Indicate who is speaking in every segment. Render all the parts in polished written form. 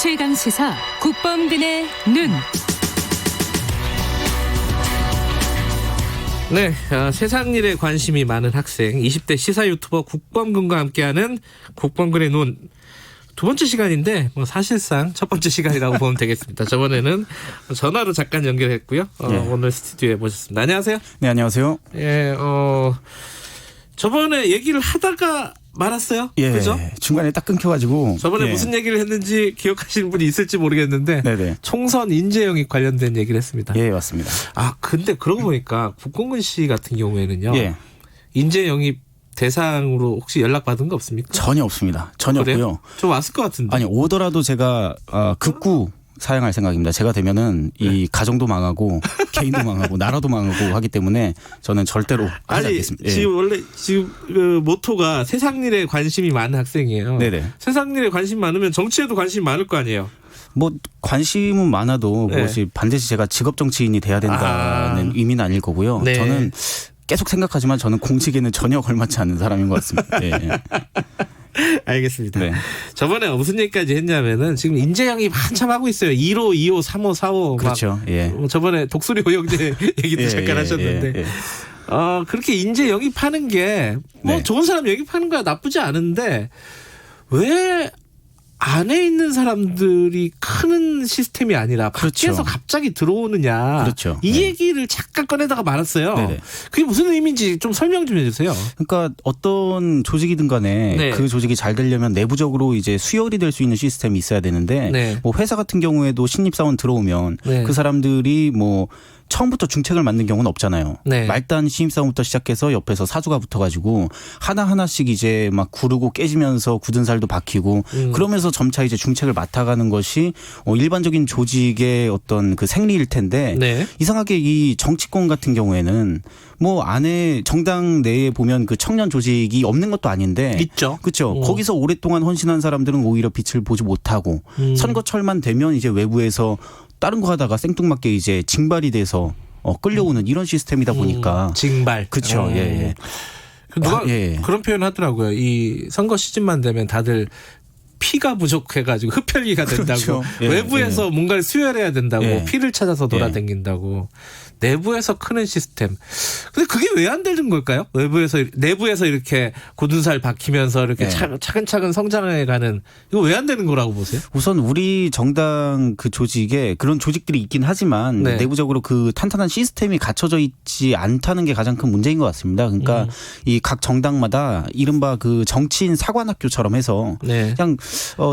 Speaker 1: 최강시사 국범근의 눈.
Speaker 2: 네, 세상 일에 관심이 많은 학생 20대 시사 유튜버 국범근과 함께하는 국범근의 눈 두 번째 시간인데 사실상 첫 번째 시간이라고 보면 되겠습니다. 저번에는 전화로 잠깐 연결했고요. 오늘 스튜디오에 모셨습니다. 안녕하세요.
Speaker 3: 네, 안녕하세요.
Speaker 2: 저번에 얘기를 하다가 말았어요. 그죠?
Speaker 3: 중간에 딱 끊겨가지고.
Speaker 2: 저번에 무슨 얘기를 했는지 기억하시는 분이 있을지 모르겠는데
Speaker 3: 네네.
Speaker 2: 총선 인재 영입 관련된 얘기를 했습니다.
Speaker 3: 예, 맞습니다.
Speaker 2: 근데 그러고 보니까 국범근 씨 같은 경우에는요. 인재 영입 대상으로 혹시 연락받은 거 없습니까?
Speaker 3: 전혀 없습니다. 전혀 없고요.
Speaker 2: 좀 왔을 것 같은데.
Speaker 3: 아니, 오더라도 제가 극구 사양할 생각입니다. 제가 되면은 이 가정도 망하고 개인도 망하고 나라도 망하고 하기 때문에 저는 절대로 하지 않겠습니다.
Speaker 2: 지금 그 모토가 세상 일에 관심이 많은 학생이에요.
Speaker 3: 네네.
Speaker 2: 세상 일에 관심 많으면 정치에도 관심이 많을 거 아니에요.
Speaker 3: 관심은 많아도 그것이 반드시 제가 직업 정치인이 돼야 된다는 의미는 아닐 거고요.
Speaker 2: 네.
Speaker 3: 저는 계속 생각하지만 저는 공직에는 전혀 걸맞지 않는 사람인 것 같습니다.
Speaker 2: 알겠습니다.
Speaker 3: 네.
Speaker 2: 저번에 무슨 얘기까지 했냐면은 지금 인재 영입 한참 하고 있어요. 1호, 2호, 3호, 4호.
Speaker 3: 그렇죠.
Speaker 2: 저번에 독수리 호영제 얘기도 잠깐 하셨는데. 그렇게 인재 영입하는 게 좋은 사람 영입하는 거야 나쁘지 않은데 왜 안에 있는 사람들이 크는 시스템이 아니라 밖에서 갑자기 들어오느냐.
Speaker 3: 그렇죠.
Speaker 2: 이 얘기를 잠깐 꺼내다가 말았어요. 네네. 그게 무슨 의미인지 좀 설명 좀 해주세요.
Speaker 3: 그러니까 어떤 조직이든 간에 그 조직이 잘 되려면 내부적으로 이제 수혈이 될 수 있는 시스템이 있어야 되는데 회사 같은 경우에도 신입사원 들어오면 그 사람들이 처음부터 중책을 맡는 경우는 없잖아요. 말단 신입사원부터 시작해서 옆에서 사주가 붙어가지고 하나하나씩 이제 막 구르고 깨지면서 굳은 살도 박히고 그러면서 점차 이제 중책을 맡아가는 것이 일반적인 조직의 어떤 그 생리일 텐데 이상하게 이 정치권 같은 경우에는 안에 정당 내에 보면 그 청년 조직이 없는 것도 아닌데
Speaker 2: 있죠.
Speaker 3: 그렇죠. 거기서 오랫동안 헌신한 사람들은 오히려 빛을 보지 못하고 선거철만 되면 이제 외부에서 다른 거 하다가 생뚱맞게 이제 징발이 돼서 끌려오는 이런 시스템이다 보니까
Speaker 2: 징발.
Speaker 3: 그렇죠.
Speaker 2: 누가 그런 표현 하더라고요. 이 선거 시즌만 되면 다들 피가 부족해가지고 흡혈귀가 된다고.
Speaker 3: 그렇죠.
Speaker 2: 외부에서 뭔가를 수혈해야 된다고. 피를 찾아서 돌아다닌다고. 내부에서 크는 시스템. 근데 그게 왜 안 되는 걸까요? 내부에서 이렇게 굳은 살 박히면서 이렇게 차근차근 성장해가는 이거 왜 안 되는 거라고 보세요?
Speaker 3: 우선 우리 정당 그 조직에 그런 조직들이 있긴 하지만 내부적으로 그 탄탄한 시스템이 갖춰져 있지 않다는 게 가장 큰 문제인 것 같습니다. 그러니까 이 각 정당마다 이른바 그 정치인 사관학교처럼 해서 그냥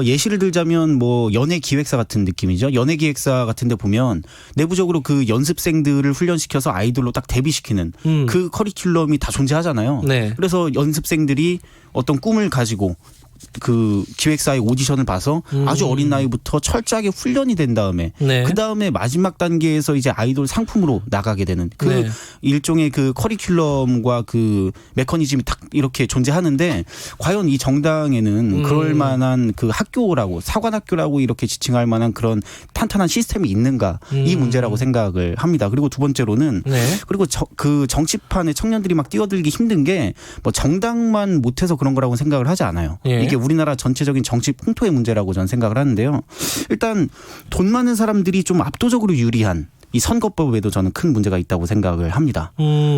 Speaker 3: 예시를 들자면 연예기획사 같은 느낌이죠. 연예기획사 같은 데 보면 내부적으로 그 연습생들을 훈련시켜서 아이돌로 딱 데뷔시키는 그 커리큘럼이 다 존재하잖아요. 그래서 연습생들이 어떤 꿈을 가지고 그 기획사의 오디션을 봐서 아주 어린 나이부터 철저하게 훈련이 된 다음에 그 다음에 마지막 단계에서 이제 아이돌 상품으로 나가게 되는 그 일종의 그 커리큘럼과 그 메커니즘이 딱 이렇게 존재하는데 과연 이 정당에는 그럴 만한 그 학교라고 사관학교라고 이렇게 지칭할 만한 그런 탄탄한 시스템이 있는가 이 문제라고 생각을 합니다. 그리고 두 번째로는 그리고 그 정치판에 청년들이 막 뛰어들기 힘든 게 정당만 못해서 그런 거라고 생각을 하지 않아요. 이게 우리나라 전체적인 정치 풍토의 문제라고 저는 생각을 하는데요. 일단 돈 많은 사람들이 좀 압도적으로 유리한 이 선거법에도 저는 큰 문제가 있다고 생각을 합니다.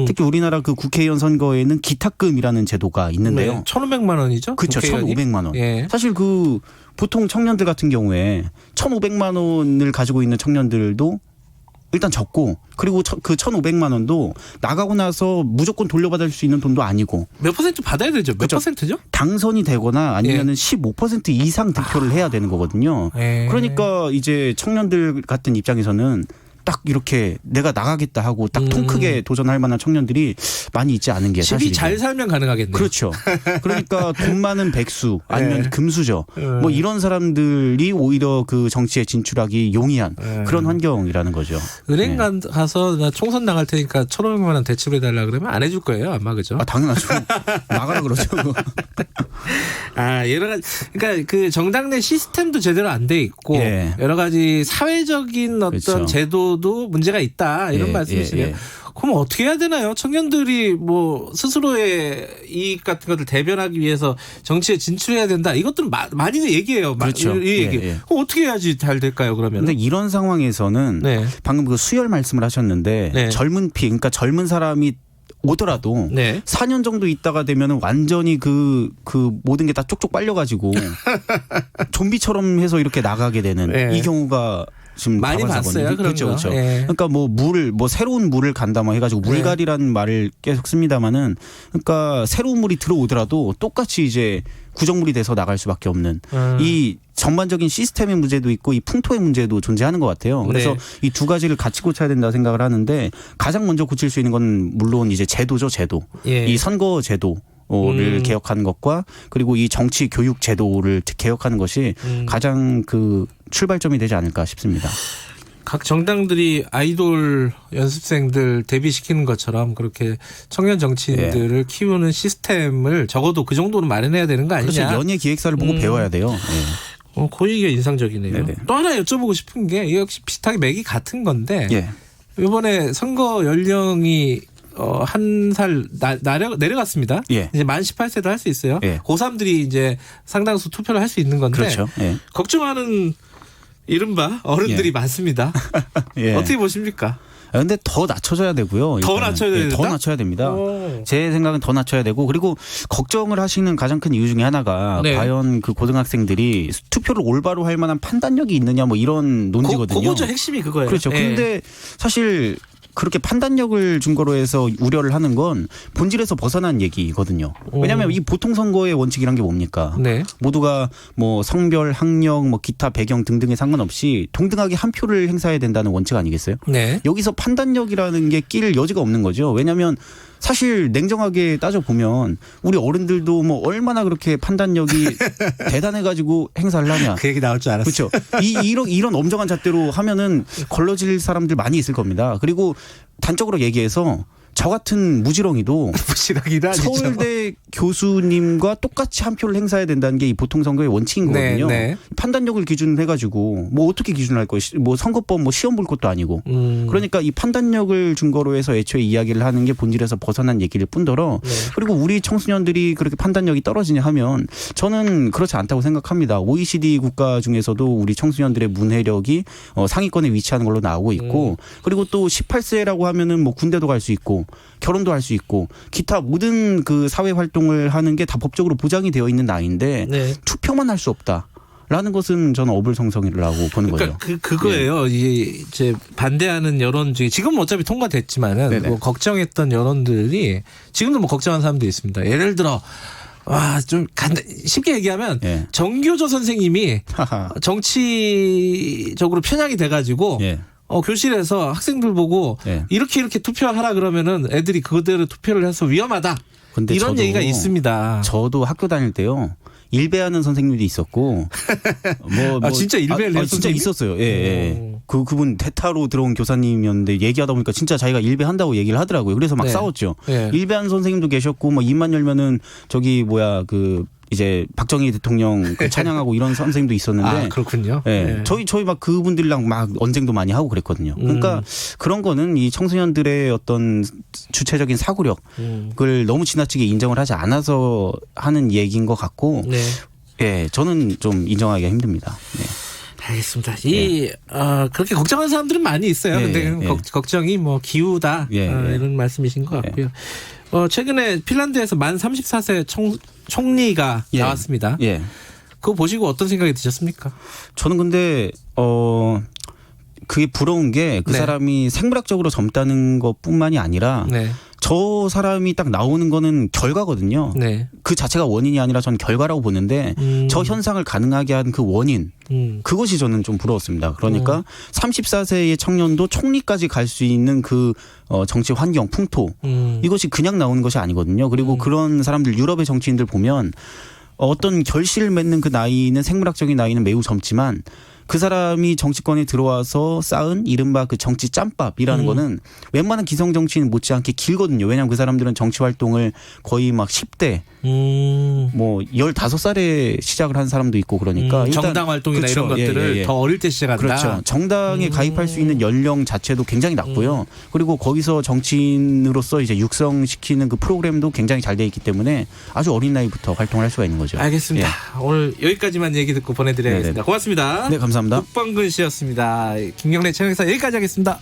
Speaker 3: 특히 우리나라 그 국회의원 선거에는 기탁금이라는 제도가 있는데요.
Speaker 2: 1,500만 원이죠?
Speaker 3: 그렇죠. 1,500만 원. 사실 그 보통 청년들 같은 경우에 1,500만 원을 가지고 있는 청년들도 일단 적고 그리고 그 1,500만 원도 나가고 나서 무조건 돌려받을 수 있는 돈도 아니고
Speaker 2: 몇 퍼센트 받아야 되죠? 몇 퍼센트죠?
Speaker 3: 당선이 되거나 아니면은 15% 이상 득표를 해야 되는 거거든요. 그러니까 이제 청년들 같은 입장에서는 딱 이렇게 내가 나가겠다 하고 딱 통 크게 도전할 만한 청년들이 많이 있지 않은 게 사실이죠.
Speaker 2: 집이 잘 살면 가능하겠네요.
Speaker 3: 그렇죠. 그러니까 돈 많은 백수 아니면 금수저 이런 사람들이 오히려 그 정치에 진출하기 용이한 그런 환경이라는 거죠.
Speaker 2: 은행 가서 나 총선 나갈 테니까 1,500만 원 대출해달라 그러면 안 해줄 거예요. 아마 그죠?
Speaker 3: 당연하죠. 나가라 그러죠.
Speaker 2: 여러 가지 그러니까 그 정당 내 시스템도 제대로 안 돼 있고 여러 가지 사회적인 어떤 제도 도 문제가 있다 이런 말씀이시네요. 그럼 어떻게 해야 되나요? 청년들이 뭐 스스로의 이익 같은 것들 대변하기 위해서 정치에 진출해야 된다. 이것들은 많이 얘기해요.
Speaker 3: 그렇죠.
Speaker 2: 이 얘기. 그럼 어떻게 해야지 잘 될까요? 그러면.
Speaker 3: 근데 이런 상황에서는
Speaker 2: 네.
Speaker 3: 방금 그 수혈 말씀을 하셨는데
Speaker 2: 네.
Speaker 3: 그러니까 젊은 사람이 오더라도
Speaker 2: 네.
Speaker 3: 4년 정도 있다가 되면은 완전히 그 모든 게 다 쪽쪽 빨려가지고 좀비처럼 해서 이렇게 나가게 되는
Speaker 2: 네.
Speaker 3: 이 경우가 지금
Speaker 2: 많이 봤어요. 그런
Speaker 3: 그렇죠,
Speaker 2: 거.
Speaker 3: 그렇죠.
Speaker 2: 예.
Speaker 3: 그러니까 뭐 새로운 물을 간다 뭐 해가지고 물갈이라는 말을 계속 씁니다만은 그러니까 새로운 물이 들어오더라도 똑같이 이제 구정물이 돼서 나갈 수밖에 없는 이 전반적인 시스템의 문제도 있고 이 풍토의 문제도 존재하는 것 같아요. 그래서
Speaker 2: 네.
Speaker 3: 이 두 가지를 같이 고쳐야 된다 생각을 하는데 가장 먼저 고칠 수 있는 건 물론 이제 제도죠, 제도.
Speaker 2: 예.
Speaker 3: 이 선거 제도. 를 개혁하는 것과 그리고 이 정치 교육 제도를 개혁하는 것이 가장 그 출발점이 되지 않을까 싶습니다.
Speaker 2: 각 정당들이 아이돌 연습생들 데뷔시키는 것처럼 그렇게 청년 정치인들을 키우는 시스템을 적어도 그 정도는 마련해야 되는 거 아니냐.
Speaker 3: 그렇죠. 연예 기획사를 보고 배워야 돼요. 네.
Speaker 2: 그 얘기가 인상적이네요.
Speaker 3: 네네.
Speaker 2: 또 하나 여쭤보고 싶은 게 이게 역시 비슷하게 맥이 같은 건데
Speaker 3: 예.
Speaker 2: 이번에 선거 연령이 한 살 내려갔습니다.
Speaker 3: 예.
Speaker 2: 이제 만 18세도 할 수 있어요.
Speaker 3: 예.
Speaker 2: 고3들이 이제 상당수 투표를 할 수 있는 건데
Speaker 3: 그렇죠. 예.
Speaker 2: 걱정하는 이른바 어른들이
Speaker 3: 예.
Speaker 2: 많습니다.
Speaker 3: 예.
Speaker 2: 어떻게 보십니까?
Speaker 3: 근데 더 낮춰줘야 되고요.
Speaker 2: 더
Speaker 3: 일단은.
Speaker 2: 낮춰야 된다?
Speaker 3: 더 낮춰야 됩니다.
Speaker 2: 오.
Speaker 3: 제 생각은 더 낮춰야 되고 그리고 걱정을 하시는 가장 큰 이유 중에 하나가
Speaker 2: 네.
Speaker 3: 과연 그 고등학생들이 투표를 올바로 할 만한 판단력이 있느냐 뭐 이런 논지거든요.
Speaker 2: 그거죠. 핵심이 그거예요.
Speaker 3: 그렇죠.
Speaker 2: 예.
Speaker 3: 근데 사실 그렇게 판단력을 근거로 해서 우려를 하는 건 본질에서 벗어난 얘기거든요. 왜냐하면 이 보통 선거의 원칙이란 게 뭡니까?
Speaker 2: 네.
Speaker 3: 모두가 뭐 성별, 학력, 뭐 기타 배경 등등에 상관없이 동등하게 한 표를 행사해야 된다는 원칙 아니겠어요?
Speaker 2: 네.
Speaker 3: 여기서 판단력이라는 게 낄 여지가 없는 거죠. 왜냐하면 사실 냉정하게 따져보면 우리 어른들도 뭐 얼마나 그렇게 판단력이 대단해가지고 행사를 하냐.
Speaker 2: 그 얘기 나올 줄 알았어요.
Speaker 3: 그렇죠. 이런 엄정한 잣대로 하면은 걸러질 사람들 많이 있을 겁니다. 그리고 단적으로 얘기해서 저 같은 무지렁이도
Speaker 2: 무시하기도 아니죠.
Speaker 3: 서울대 교수님과 똑같이 한 표를 행사해야 된다는 게 이 보통 선거의 원칙인 거거든요.
Speaker 2: 네.
Speaker 3: 판단력을 기준으로 해가지고 뭐 어떻게 기준할 것이 뭐 선거법 뭐 시험 볼 것도 아니고 그러니까 이 판단력을 근거로 해서 애초에 이야기를 하는 게 본질에서 벗어난 얘기를 뿐더러
Speaker 2: 네.
Speaker 3: 그리고 우리 청소년들이 그렇게 판단력이 떨어지냐 하면 저는 그렇지 않다고 생각합니다. OECD 국가 중에서도 우리 청소년들의 문해력이 상위권에 위치하는 걸로 나오고 있고 그리고 또 18세라고 하면은 뭐 군대도 갈 수 있고 결혼도 할 수 있고 기타 모든 그 사회 활동을 하는 게 다 법적으로 보장이 되어 있는 나이인데
Speaker 2: 네.
Speaker 3: 투표만 할 수 없다. 라는 것은 저는 어불성성이라고 보는
Speaker 2: 그러니까
Speaker 3: 거죠.
Speaker 2: 그거예요. 이제 반대하는 여론 중에 지금은 어차피 통과됐지만은
Speaker 3: 네네.
Speaker 2: 뭐 걱정했던 여론들이 지금도 뭐 걱정하는 사람도 있습니다. 예를 들어 좀 쉽게 얘기하면
Speaker 3: 예.
Speaker 2: 정교조 선생님이 정치적으로 편향이 돼가지고
Speaker 3: 예.
Speaker 2: 교실에서 학생들 보고
Speaker 3: 예.
Speaker 2: 이렇게 투표하라 그러면은 애들이 그대로 투표를 해서 위험하다.
Speaker 3: 근데
Speaker 2: 이런
Speaker 3: 저도
Speaker 2: 얘기가 있습니다.
Speaker 3: 저도 학교 다닐 때요. 일배하는 선생님도 있었고
Speaker 2: 진짜 일배를 낸
Speaker 3: 진짜
Speaker 2: 선생님이?
Speaker 3: 있었어요. 예. 그분 대타로 들어온 교사님이었는데 얘기하다 보니까 진짜 자기가 일배한다고 얘기를 하더라고요. 그래서 막
Speaker 2: 네.
Speaker 3: 싸웠죠.
Speaker 2: 네.
Speaker 3: 일배하는 선생님도 계셨고 뭐 입만 열면은 이제 박정희 대통령 찬양하고 이런 선생님도 있었는데
Speaker 2: 그렇군요.
Speaker 3: 예.
Speaker 2: 네.
Speaker 3: 저희 막 그분들이랑 막 언쟁도 많이 하고 그랬거든요. 그러니까 그런 거는 이 청소년들의 어떤 주체적인 사고력을 너무 지나치게 인정을 하지 않아서 하는 얘기인 것 같고
Speaker 2: 네.
Speaker 3: 예, 저는 좀 인정하기가 힘듭니다. 네.
Speaker 2: 알겠습니다. 그렇게 걱정하는 사람들은 많이 있어요. 근데 걱정이 뭐 기우다 이런 말씀이신 것 같고요. 최근에 핀란드에서 만 34세 총리가 나왔습니다.
Speaker 3: 예.
Speaker 2: 그거 보시고 어떤 생각이 드셨습니까?
Speaker 3: 저는 근데 그게 부러운 게 그
Speaker 2: 네.
Speaker 3: 사람이 생물학적으로 젊다는 것뿐만이 아니라
Speaker 2: 네.
Speaker 3: 저 사람이 딱 나오는 거는 결과거든요.
Speaker 2: 네.
Speaker 3: 그 자체가 원인이 아니라 전 결과라고 보는데 저 현상을 가능하게 한 그 원인 그것이 저는 좀 부러웠습니다. 그러니까 34세의 청년도 총리까지 갈 수 있는 그 정치 환경 풍토 이것이 그냥 나오는 것이 아니거든요. 그리고 그런 사람들 유럽의 정치인들 보면 어떤 결실을 맺는 그 나이는 생물학적인 나이는 매우 젊지만 그 사람이 정치권에 들어와서 쌓은 이른바 그 정치 짬밥이라는 거는 웬만한 기성 정치인 못지않게 길거든요. 왜냐하면 그 사람들은 정치 활동을 거의 막 10대 뭐 15살에 시작을 한 사람도 있고 그러니까 일단
Speaker 2: 정당 활동이나
Speaker 3: 그렇죠.
Speaker 2: 이런 것들을 더 어릴 때 시작한다.
Speaker 3: 그렇죠. 정당에 가입할 수 있는 연령 자체도 굉장히 낮고요. 그리고 거기서 정치인으로서 이제 육성시키는 그 프로그램도 굉장히 잘 돼 있기 때문에 아주 어린 나이부터 활동을 할 수가 있는 거죠.
Speaker 2: 알겠습니다.
Speaker 3: 예.
Speaker 2: 오늘 여기까지만 얘기 듣고 보내드려야겠습니다.
Speaker 3: 네네.
Speaker 2: 고맙습니다.
Speaker 3: 네, 감사합니다.
Speaker 2: 국방근 씨였습니다. 김경래 채널에서 여기까지 하겠습니다.